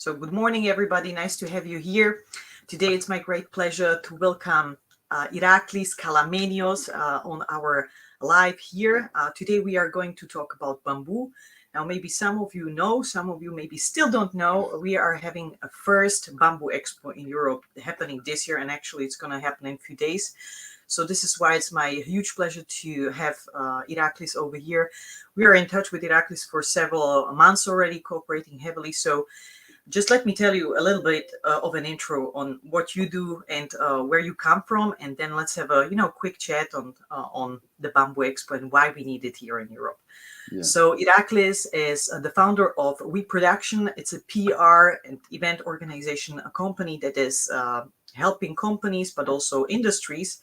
So, good morning, everybody. Nice to have you here. Today, it's my great pleasure to welcome Iraklis Kalamenios on our live here. Today, we are going to talk about bamboo. Now, maybe some of you know, some of you maybe still don't know. We are having a first Bamboo Expo in Europe happening this year, and actually, it's going to happen in a few days. So this is why it's my huge pleasure to have Iraklis over here. We are in touch with Iraklis for several months already, cooperating heavily. So just let me tell you a little bit of an intro on what you do and where you come from, and then let's have a quick chat on the Bamboo Expo and why we need it here in Europe. Yeah. So Iraklis is the founder of We Production. It's a PR and event organization, a company that is helping companies but also industries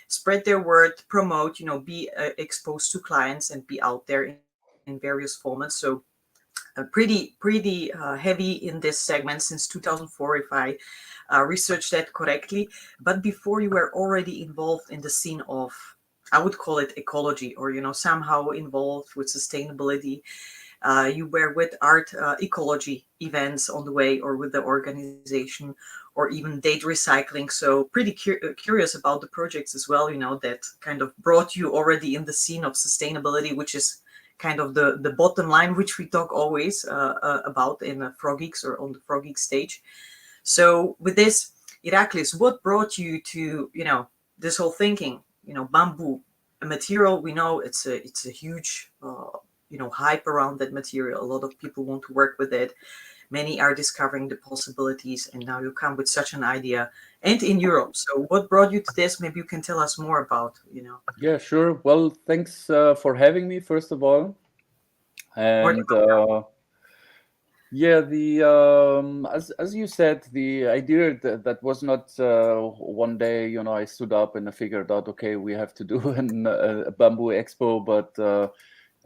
spread their word, promote, be exposed to clients and be out there in various formats. So pretty heavy in this segment since 2004, if I researched that correctly. But before, you were already involved in the scene of, I would call it ecology, or somehow involved with sustainability. You were with art ecology events on the way, or with the organization, or even data recycling. So pretty curious about the projects as well, that kind of brought you already in the scene of sustainability, which is kind of the bottom line, which we talk always about in Frogeex or on the Frogeex stage. So with this, Iraklis, what brought you to, this whole thinking, bamboo, a material, we know it's a huge, hype around that material. A lot of people want to work with it. Many are discovering the possibilities, and now you come with such an idea, and in Europe. So what brought you to this? Maybe you can tell us more about. Yeah, sure. Well, thanks for having me, first of all. More And yeah, the as you said, the idea that was not one day, I stood up and I figured out, okay, we have to do a Bamboo Expo, but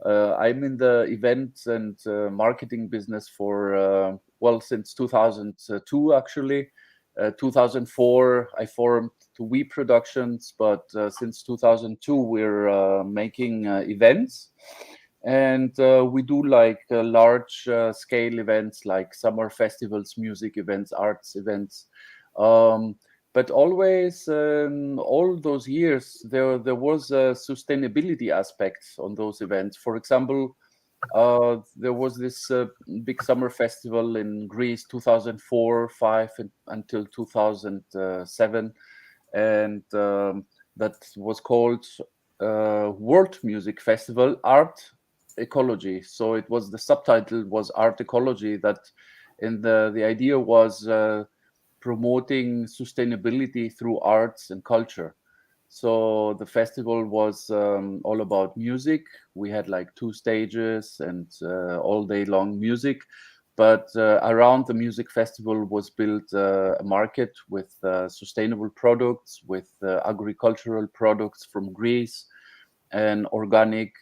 I'm in the events and marketing business for well, since 2002 actually. 2004 I formed the We Productions, but since 2002 we're making events, and we do like large scale events like summer festivals, music events, arts events. Um, but always, all those years, there was a sustainability aspect on those events. For example, there was this big summer festival in Greece, 2004, 5, until 2007, and that was called World Music Festival Art Ecology. So it was, the subtitle was Art Ecology. That, and the idea was promoting sustainability through arts and culture. So the festival was all about music. We had like 2 stages and all day long music. But around the music festival was built a market with sustainable products, with agricultural products from Greece, and organic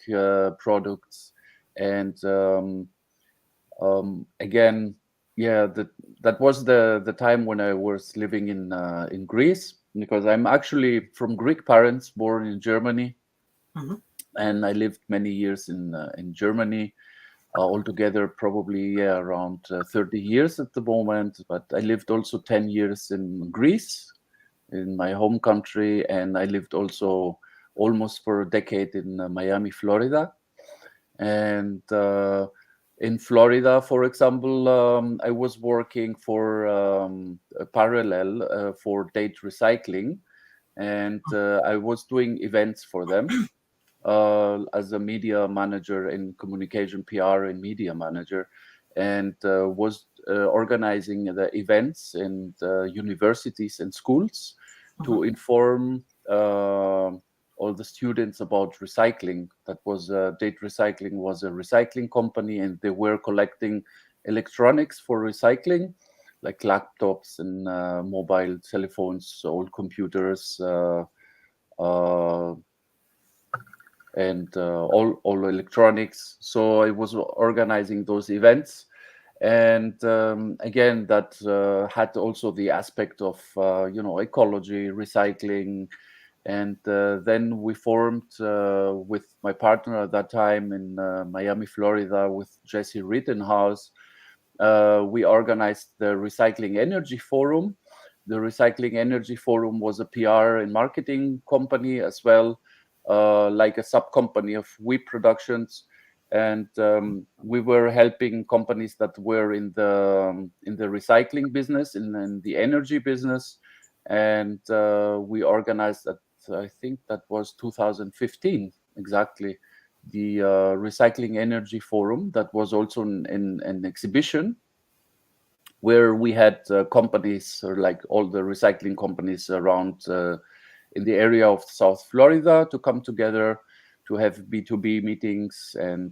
products. And again, yeah, that was the time when I was living in Greece, because I'm actually from Greek parents, born in Germany, Mhm. and I lived many years in Germany. Altogether, probably, yeah, around 30 years at the moment. But I lived also 10 years in Greece, in my home country, and I lived also almost for a decade in Miami, Florida. And in Florida, for example, I was working for a parallel for date recycling, and I was doing events for them as a media manager in communication, PR, and media manager, and was organizing the events in universities and schools Mhm. to inform all the students about recycling. That was Date Recycling was a recycling company, and they were collecting electronics for recycling, like laptops and mobile telephones, old computers. Uh, and all electronics. So I was organizing those events, and again, that had also the aspect of ecology, recycling, and then we formed with my partner at that time in Miami, Florida, with Jesse Rittenhouse. we organized the Recycling Energy Forum. The Recycling Energy Forum was a PR and marketing company as well, like a sub company of wheat productions. And we were helping companies that were in the recycling business, in the energy business, and we organized that. I think that was 2015 exactly, the Recycling Energy Forum. That was also an exhibition where we had companies, or like all the recycling companies around in the area of South Florida, to come together to have B2B meetings. And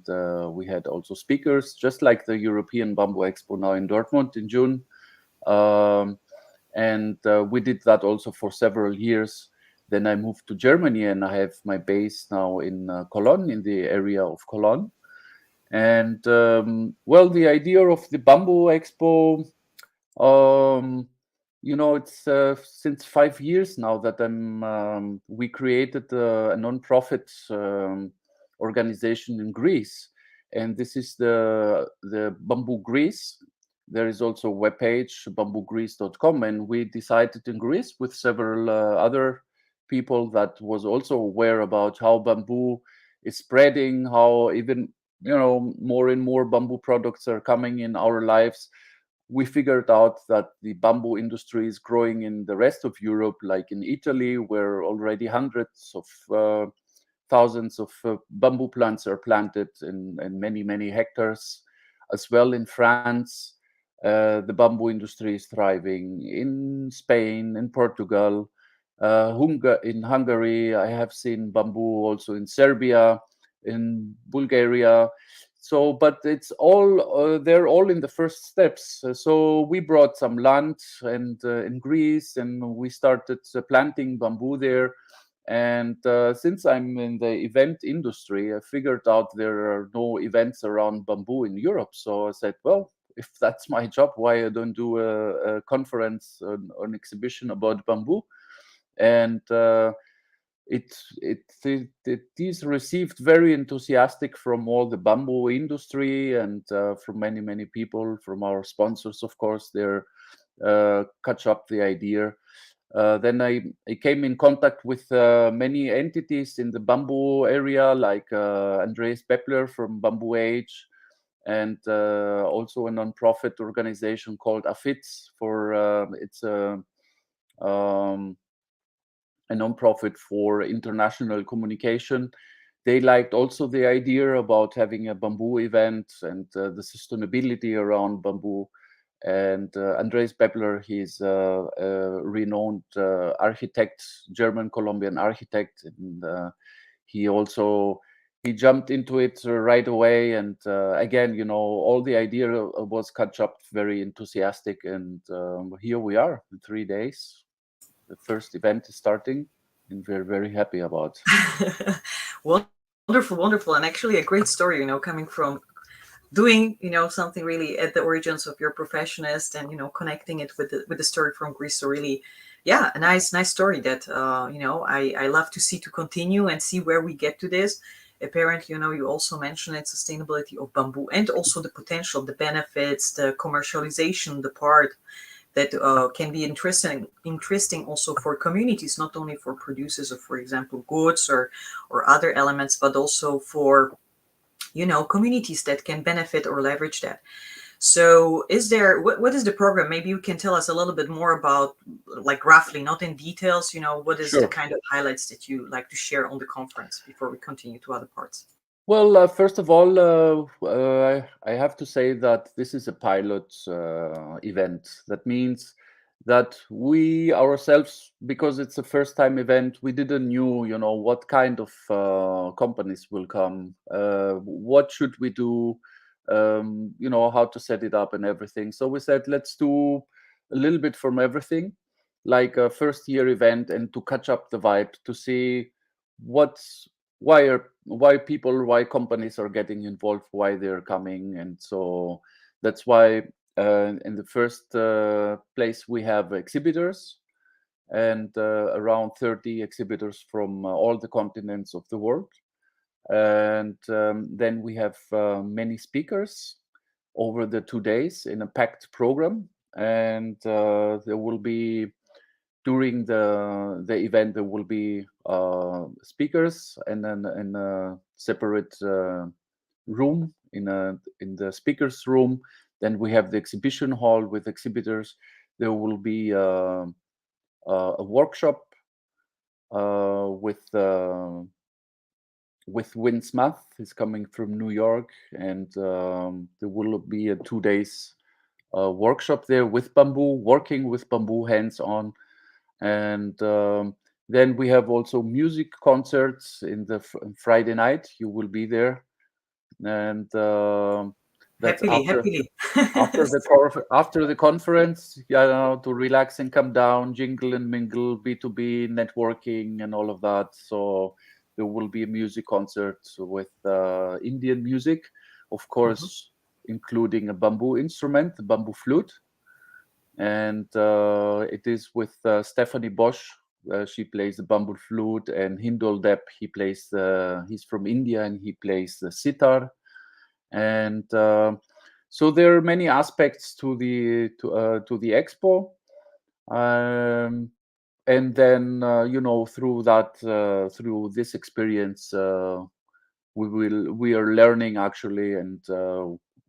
we had also speakers, just like the European Bamboo Expo now in Dortmund in June. Um, and we did that also for several years. Then I moved to Germany, and I have my base now in Cologne, in the area of Cologne. And well, the idea of the Bamboo Expo, um, it's since 5 years now that we created a non-profit organization in Greece, and this is the Bamboo Greece. There is also a webpage, bamboogreece.com, and we decided in Greece with several other people that was also aware about how bamboo is spreading, how even more and more bamboo products are coming in our lives. We figured out that the bamboo industry is growing in the rest of Europe, like in Italy, where already hundreds of thousands of bamboo plants are planted in many, many hectares. As well in France, the bamboo industry is thriving. In Spain, in Portugal, in Hungary, I have seen bamboo also in Serbia, in Bulgaria. So, but it's all they're all in the first steps. So we brought some land and in Greece, and we started planting bamboo there. And since I'm in the event industry, I figured out there are no events around bamboo in Europe. So I said, well, if that's my job, why I don't do a conference or an exhibition about bamboo? And it is received very enthusiastic from all the bamboo industry, and from many people, from our sponsors, of course. They're catch up the idea. Then I came in contact with many entities in the bamboo area, like Andreas Beppler from Bamboo Age, and also a non-profit organization called AFITS. It's um, a non-profit for international communication. They liked also the idea about having a bamboo event, and the sustainability around bamboo. And Andreas Beppler, he's a renowned architect, German Colombian architect, and he jumped into it right away. And again, all the idea was catch up very enthusiastic, and here we are in 3 days. The first event is starting, and we're very happy about. Wonderful, wonderful, and actually a great story. Coming from doing something really at the origins of your profession is, and connecting it with the story from Greece. So really, yeah, a nice story that I love to see to continue and see where we get to this. Apparently, you also mentioned it, sustainability of bamboo, and also the potential, the benefits, the commercialization, the part that can be interesting also for communities, not only for producers of, for example, goods or other elements, but also for communities that can benefit or leverage that. So what is the program? Maybe you can tell us a little bit more about, like, roughly, not in details, what is the Sure. kind of highlights that you like to share on the conference before we continue to other parts? Well, first of all, I have to say that this is a pilot event. That means that we ourselves, because it's a first-time event, we didn't know, what kind of companies will come, what should we do, how to set it up and everything. So we said, let's do a little bit from everything, like a first-year event, and to catch up the vibe, to see what's why companies are getting involved, why they're coming. And so that's why in the first place we have exhibitors, and around 30 exhibitors from all the continents of the world. And then we have many speakers. over the 2 days in a packed program. And there will be, during the event, there will be speakers, and then in a separate room, in the speakers room. Then we have the exhibition hall with exhibitors. There will be a workshop with Win Smith. He's coming from New York, and there will be a 2 days workshop there with bamboo, working with bamboo hands on. And then we have also music concerts in the Friday night. You will be there, and that's Happily, happily. after the conference, to relax and come down, jingle and mingle, B2B networking, and all of that. So there will be a music concert with Indian music, of Mhm. course, including a bamboo instrument, the bamboo flute, and it is with Stephanie Bosch. She plays the bamboo flute, and Hindol Depp, he's from India, and he plays the sitar. And so there are many aspects to the expo. And then through this experience, we are learning, actually, and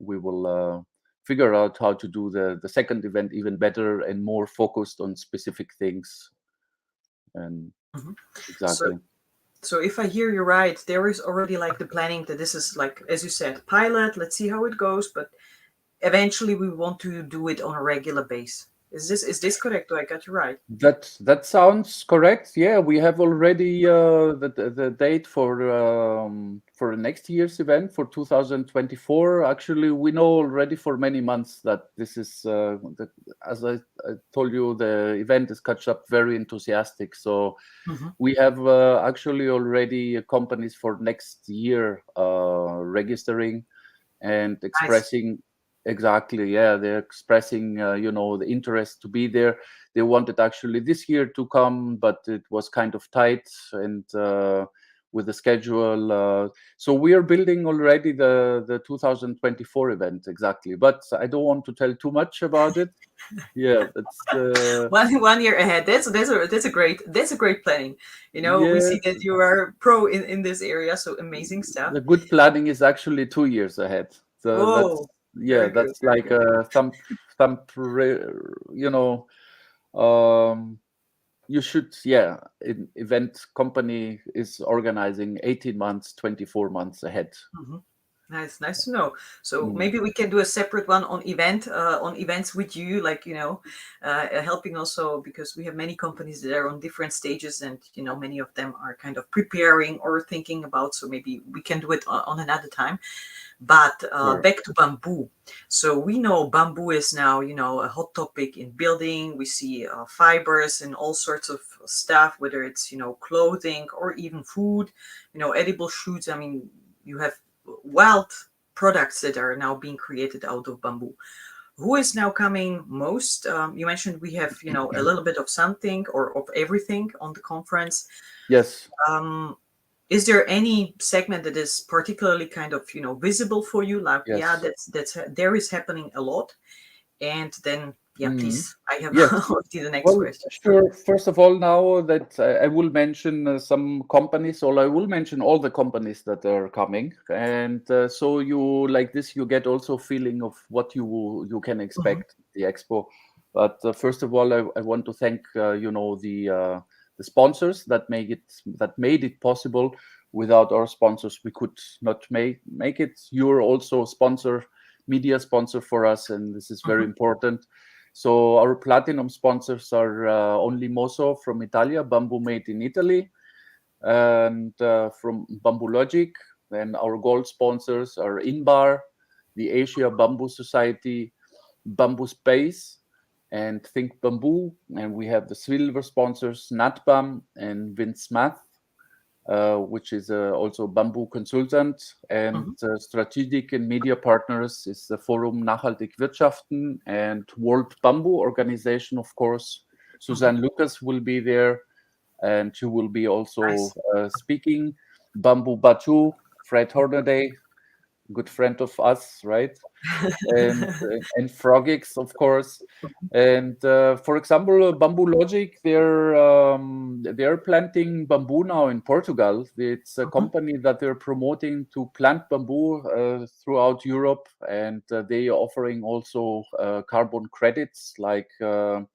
we will figure out how to do the second event even better and more focused on specific things. And Mhm. So, exactly. so if I hear you right, there is already like the planning that this is like, as you said, pilot. Let's see how it goes, but eventually we want to do it on a regular base. Is this correct? Do I got you right? That sounds correct. Yeah, we have already the date for the next year's event for 2024. Actually, we know already for many months that this is as I told you, the event is catch up very enthusiastic. So Hmm. we have actually already companies for next year registering and Nice. expressing. Exactly, yeah, they're expressing the interest to be there. They wanted actually this year to come, but it was kind of tight, and with the schedule, so we are building already the 2024 event. Exactly, but I don't want to tell too much about it. Yeah, that's One year ahead. That's a great planning. We see yes. that you are pro in this area, so amazing stuff. The good planning is actually 2 years ahead. So Oh, yeah, very good, that's very like good. you know um you should, yeah, an event company is organizing 18 months, 24 months ahead. Hmm. Nice to know. So Mm. maybe we can do a separate one on events with you, like helping also, because we have many companies that are on different stages, and many of them are kind of preparing or thinking about. So maybe we can do it on another time. But Sure. back to bamboo. So we know bamboo is now, a hot topic in building. We see fibers and all sorts of stuff, whether it's, clothing or even food, edible shoots. I mean, you have wild products that are now being created out of bamboo. Who is now coming most? You mentioned we have, a little bit of something or of everything on the conference. Yes. Um, is there any segment that is particularly kind of visible for you, like, yeah, Yes. that's there is happening a lot? And then, yeah, Mhm. please, I have Yes. already the next Well, question. sure. First of all, now that I will mention some companies, or I will mention all the companies that are coming, and so you like this, you get also feeling of what you can Mhm. expect at the expo. But first of all, I want to thank the sponsors that made it possible. Without our sponsors, we could not make it. You're also media sponsor for us, and this is very Mhm. important. So our platinum sponsors are only Moso from Italia, Bamboo made in Italy, and from Bamboo Logic. Then our gold sponsors are Inbar, the Asia Bamboo Society, Bamboo Space, and Think Bamboo. And we have the silver sponsors, Natbam and Vince Math, which is also bamboo consultant, and Mhm. strategic and media partners is the Forum Nachhaltig Wirtschaften and World Bamboo Organization, of course. Mhm. Suzanne Lucas will be there, and she will be also Nice. speaking. Bamboo Batu, Fred Hornaday, good friend of us, right? And Frogeex, of course. And for example, Bamboo Logic, they're planting bamboo now in Portugal. It's a Mhm. company that they're promoting to plant bamboo throughout Europe, and they are offering also carbon credits, like a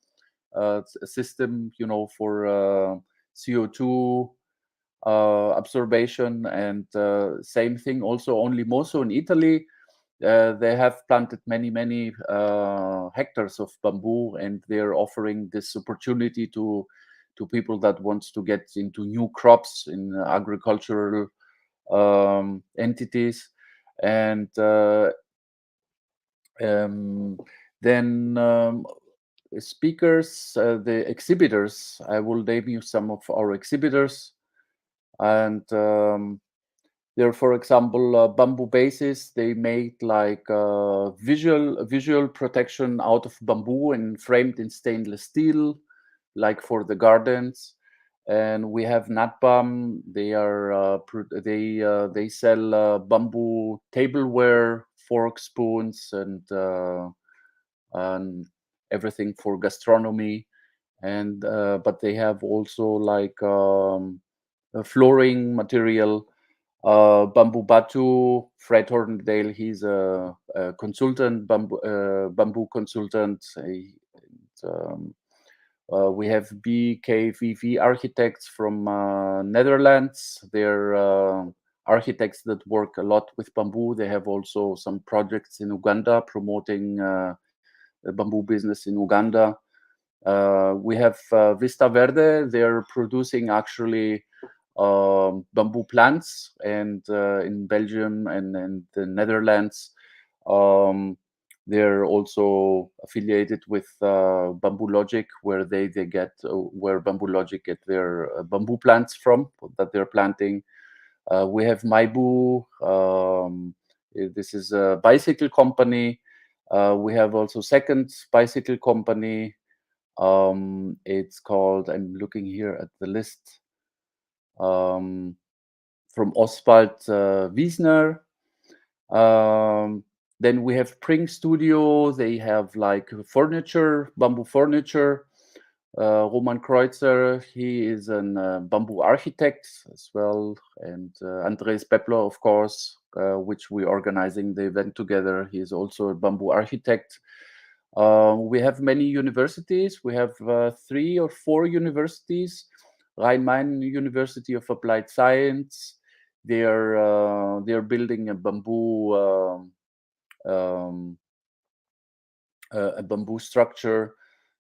system, for CO2 absorption, and same thing also only more so in Italy. They have planted many hectares of bamboo, and they're offering this opportunity to people that wants to get into new crops in agricultural entities. And um, then speakers, the exhibitors. I will name you some of our exhibitors, and they're, for example, bamboo bases. They made like visual protection out of bamboo and framed in stainless steel, like for the gardens. And we have Natbam. They are they sell bamboo tableware, forks, spoons, and everything for gastronomy. And but they have also like a flooring material. Bamboo Batu, Fred Horndale, he's a consultant, bamboo consultant. We have BKVV architects from Netherlands. They're architects that work a lot with bamboo. They have also some projects in Uganda promoting the bamboo business in Uganda. We have Vista Verde. They're producing actually bamboo plants, and in Belgium and the Netherlands. Um, they're also affiliated with Bamboo Logic, where they get where Bamboo Logic get their bamboo plants from that they're planting. We have Maibu. This is a bicycle company. We have also second bicycle company. It's called. I'm looking here at the list. Um, from Oswald Wiesner. Um, then we have Pring Studio. They have like furniture, bamboo furniture. Roman Kreutzer, he is a bamboo architect as well. And Andres Pepler, of course, which we're organizing the event together. He is also a bamboo architect. We have many universities. We have 3 or 4 universities. Rhein-Main University of Applied Science. They are building um, a bamboo structure.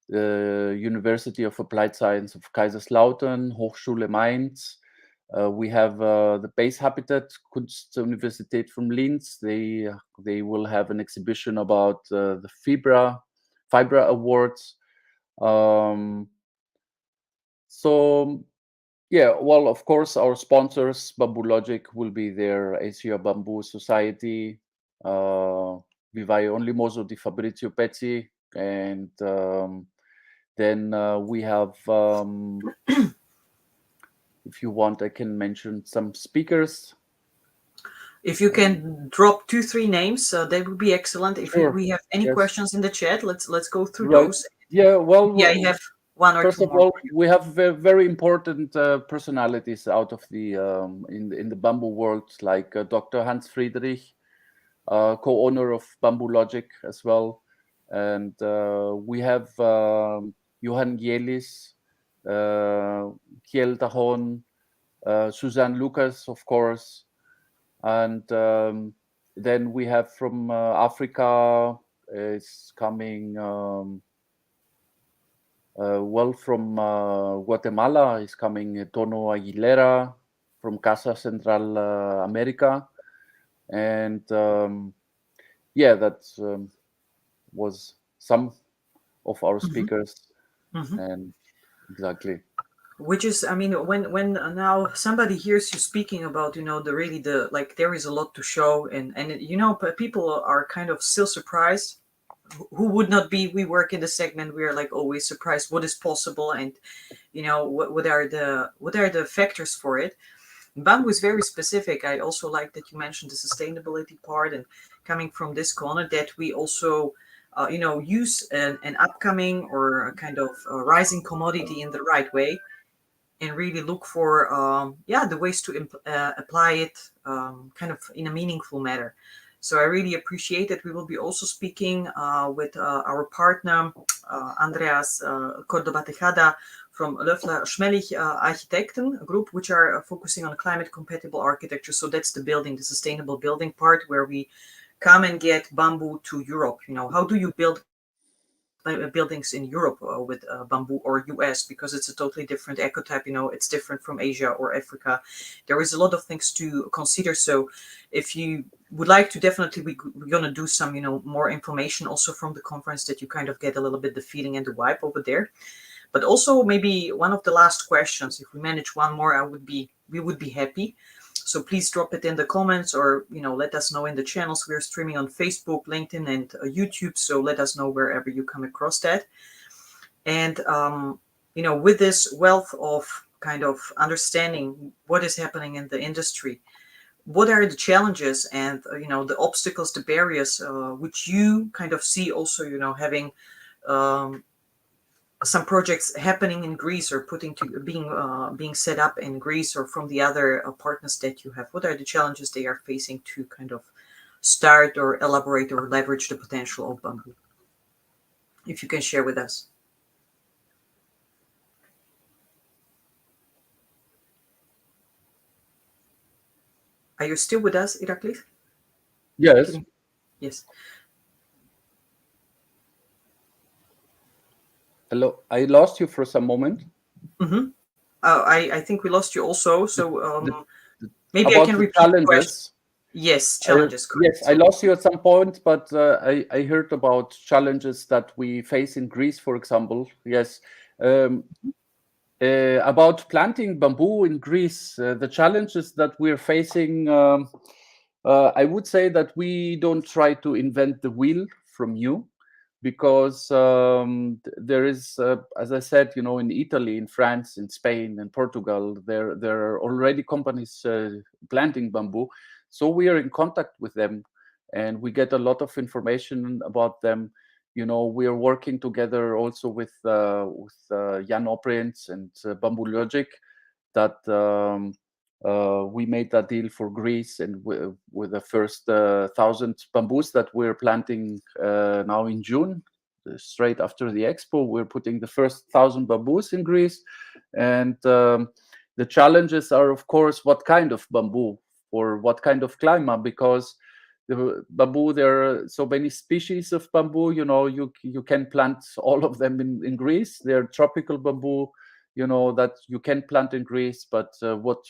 The University of Applied Science of Kaiserslautern, Hochschule Mainz. We have the Base Habitat Kunstuniversität from Linz. They will have an exhibition about the Fibra Awards. Um, so yeah, well, of course, our sponsors, Bamboo Logic, will be there. Asia Bamboo Society, Vivaio Only Mozo di Fabrizio Pezzi, and then we have, if you want, I can mention some speakers. If you can drop 2, 3 names, that would be excellent. If Sure. we have any Yes. questions in the chat, let's go through Right. those. Yeah. Yeah, I Well, have one or first two of more all, for you. we have very important personalities out of the in the bamboo world, like Dr. Hans Friedrich, co-owner of Bamboo Logic as well, and we have Johan Gielis, Kiel Tahon, Suzanne Lucas, of course, and then we have from Africa is coming. Well, from Guatemala is coming Tono Aguilera from Casa Central America, and yeah, that was some of our Hmm. speakers, Hmm. and exactly. Which is, I mean, when now somebody hears you speaking about, the really the like there is a lot to show, and people are kind of still surprised. Who would not be? We work in the segment. We are like always surprised what is possible, and what are the factors for it. Bamboo is very specific. I also like that you mentioned the sustainability part, and coming from this corner that we also, use an upcoming or a kind of rising commodity in the right way, and really look for the ways to apply it kind of in a meaningful manner. So I really appreciate that. We will be also speaking with our partner Andreas Cordoba Tejada from Löffler Schmellich Architekten Group, which are focusing on climate compatible architecture. So that's the building, the sustainable building part, where we come and get bamboo to Europe. How do you build buildings in Europe with bamboo, or US, because it's a totally different ecotype. It's different from Asia or Africa. There is a lot of things to consider. So if you would like to, definitely we're going to do some more information also from the conference, that you kind of get a little bit the feeling and the vibe over there. But also maybe one of the last questions, if we manage one more, we would be happy. So please drop it in the comments, or let us know in the channels. We're streaming on Facebook, LinkedIn, and YouTube. So let us know wherever you come across that. And with this wealth of kind of understanding what is happening in the industry, what are the challenges and the obstacles, the barriers, which you kind of see also, having some projects happening in Greece, or being set up in Greece, or from the other partners that you have? What are the challenges they are facing to kind of start or elaborate or leverage the potential of bamboo? If you can share with us. Are you still with us, Iraklis? Yes. Yes. Hello, I lost you for some moment. Mm-hmm. I think we lost you also. So The- maybe I about can the repeat the question. challenges. Yes, challenges. Correct. Yes, I lost you at some point, but I heard about challenges that we face in Greece, for example. Yes. About planting bamboo in Greece, the challenges that we're facing, I would say that we don't try to invent the wheel from new, because there is, as I said, in Italy, in France, in Spain, in Portugal, there are already companies planting bamboo. So we are in contact with them, and we get a lot of information about them. We are working together also with Jan Oprins and Bamboo Logic, that we made that deal for Greece, and with the first 1,000 bamboos that we're planting now in June, straight after the expo, we're putting the first 1,000 bamboos in Greece. And the challenges are, of course, what kind of bamboo or what kind of climate, because the bamboo, there are so many species of bamboo. You can plant all of them in Greece. They're tropical bamboo, that you can plant in Greece, but what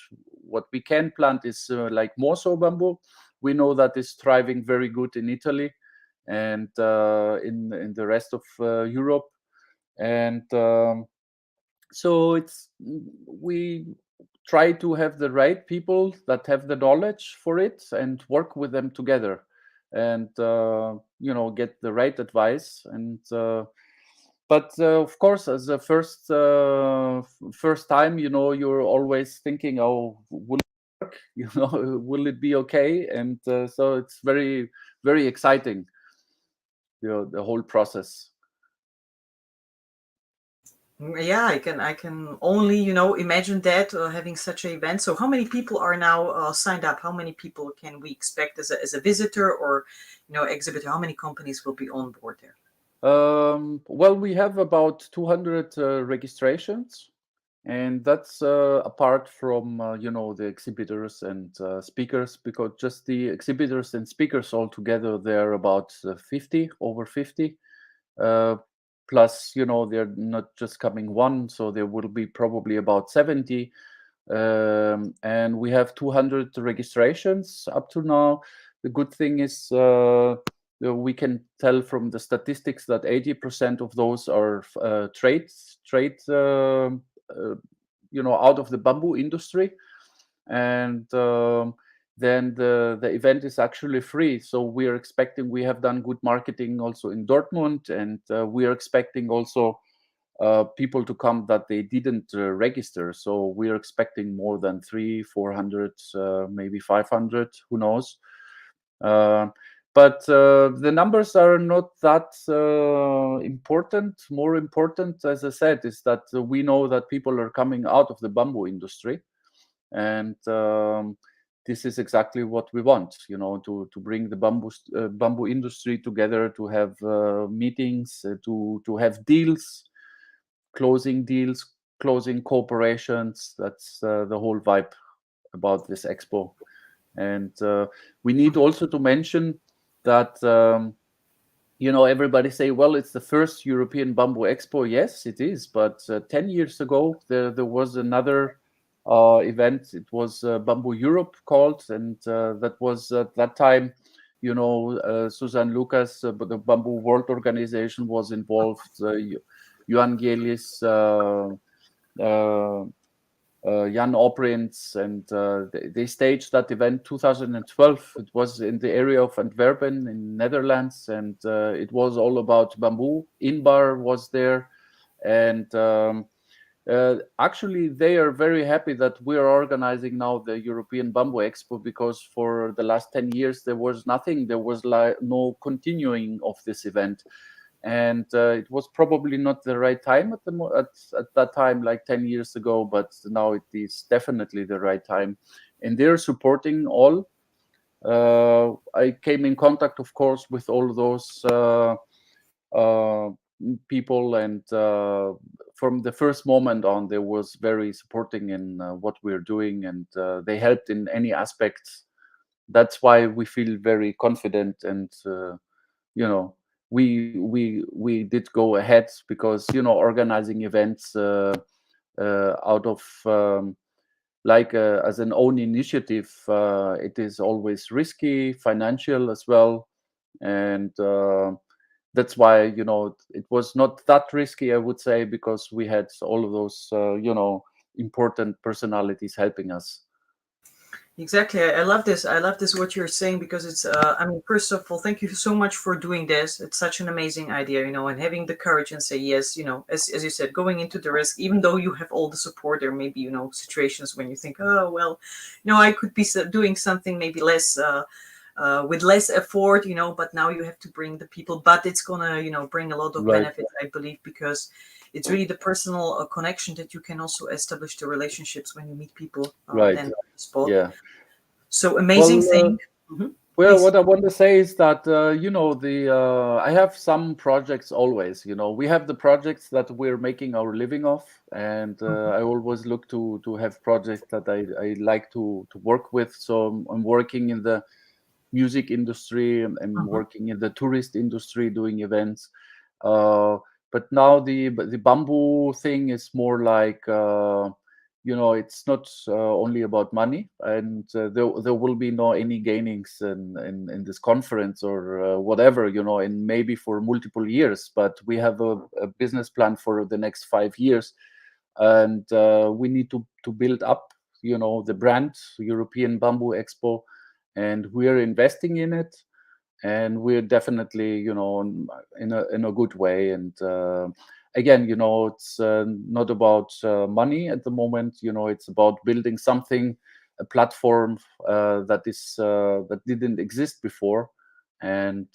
we can plant is like Moso bamboo. We know that is thriving very good in Italy and in the rest of Europe. And so we try to have the right people that have the knowledge for it and work with them together, and get the right advice. And but of course, as a first time, you're always thinking, oh, will it work? Will it be okay? And so it's very, very exciting, the whole process. Yeah, I can only imagine that, having such an event. So how many people are now signed up? How many people can we expect as a visitor, or exhibitor? How many companies will be on board there? Well, we have about 200 registrations, and that's apart from the exhibitors and speakers, because just the exhibitors and speakers all together, they're about 50, over 50. Plus, they're not just coming one, so there will be probably about 70. And we have 200 registrations up to now. The good thing is, we can tell from the statistics that 80% of those are trade, out of the bamboo industry. And then the event is actually free. So we have done good marketing also in Dortmund, and we are expecting also people to come that they didn't register. So we are expecting more than 300, 400, maybe 500, who knows. Uh, but the numbers are not that important. More important, as I said, is that we know that people are coming out of the bamboo industry, and this is exactly what we want. To bring the bamboo industry together, to have meetings, to have deals, closing cooperations. That's the whole vibe about this expo. And we need also to mention that everybody say, well, it's the first European Bamboo Expo. Yes, it is. But 10 years ago, there was another event. It was Bamboo Europe called, and that was at that time, Susan Lucas, the Bamboo World Organization was involved. Johan Gelis, uh, Jan Oprins, and they staged that event 2012. It was in the area of Antwerpen in Netherlands, and it was all about bamboo. Inbar was there, and actually they are very happy that we are organizing now the European Bamboo Expo, because for the last 10 years there was nothing. There was no continuing of this event, and it was probably not the right time at that time, like 10 years ago, but now it is definitely the right time, and they're supporting all. I came in contact, of course, with all those uh, people, and from the first moment on, they was very supporting in what we're doing, and they helped in any aspects. That's why we feel very confident, and you know we did go ahead, because organizing events out of like as an own initiative, it is always risky, financial as well, and that's why it was not that risky, I would say, because we had all of those important personalities helping us. Exactly. I love this. I love this what you're saying, because it's I mean, first of all, thank you so much for doing this. It's such an amazing idea, and having the courage and say yes, as you said, going into the risk, even though you have all the support. There may be, situations when you think, oh well, I could be doing something maybe less with less effort, but now you have to bring the people, but it's gonna, bring a lot of Right, benefits, I believe, because it's really the personal connection that you can also establish the relationships when you meet people right. then on the spot. Yeah. So Well, amazing thing. Mhm. well, Please. what I want to say is that the I have some projects always. We have the projects that we're making our living off, and Mhm. I always look to have projects that I like to work with. So I'm working in the music industry. I'm Mhm. working in the tourist industry, doing events. Uh, but now the bamboo thing is more like it's not only about money, and there will be no any gainings in this conference or whatever, in maybe for multiple years. But we have a business plan for the next 5 years, and we need to build up the brand European Bamboo Expo, and we are investing in it, and we're definitely in a good way. And again, it's not about money at the moment. It's about building something, a platform that didn't exist before. And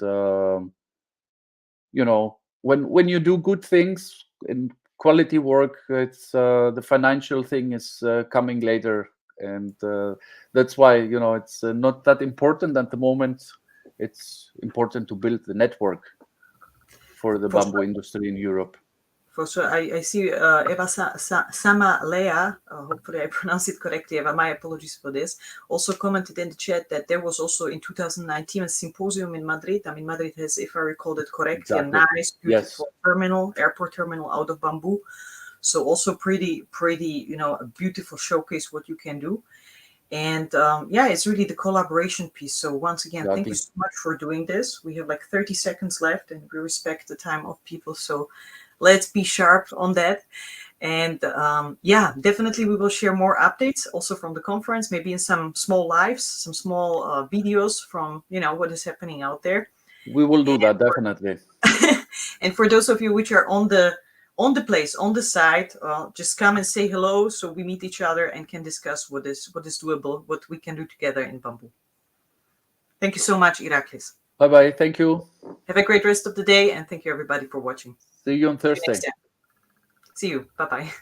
when you do good things in quality work, it's the financial thing is coming later, and that's why it's not that important at the moment. It's important to build the network for the For bamboo sure. industry in Europe. For sure. I see Eva Sama Lea, hopefully I pronounce it correctly, Eva, my apologies for this, also commented in the chat that there was also in 2019 a symposium in Madrid. I mean, Madrid has, if I recalled it correctly, a Exactly. nice, Yes. beautiful airport terminal out of bamboo. So also pretty, a beautiful showcase what you can do. And yeah, it's really the collaboration piece. So once again, thank you Exactly. so much for doing this. We have like 30 seconds left, and we respect the time of people. So let's be sharp on that. And yeah, definitely we will share more updates also from the conference, maybe in some small lives, some small videos from, what is happening out there. We will do And that definitely. and for those of you which are on the on the place, on the site. Just come and say hello, so we meet each other and can discuss what is doable, what we can do together in Bamboo. Thank you so much, Iraklis. Bye bye. Thank you. Have a great rest of the day, and thank you everybody for watching. See you on See you Thursday. next time. See you. Bye bye.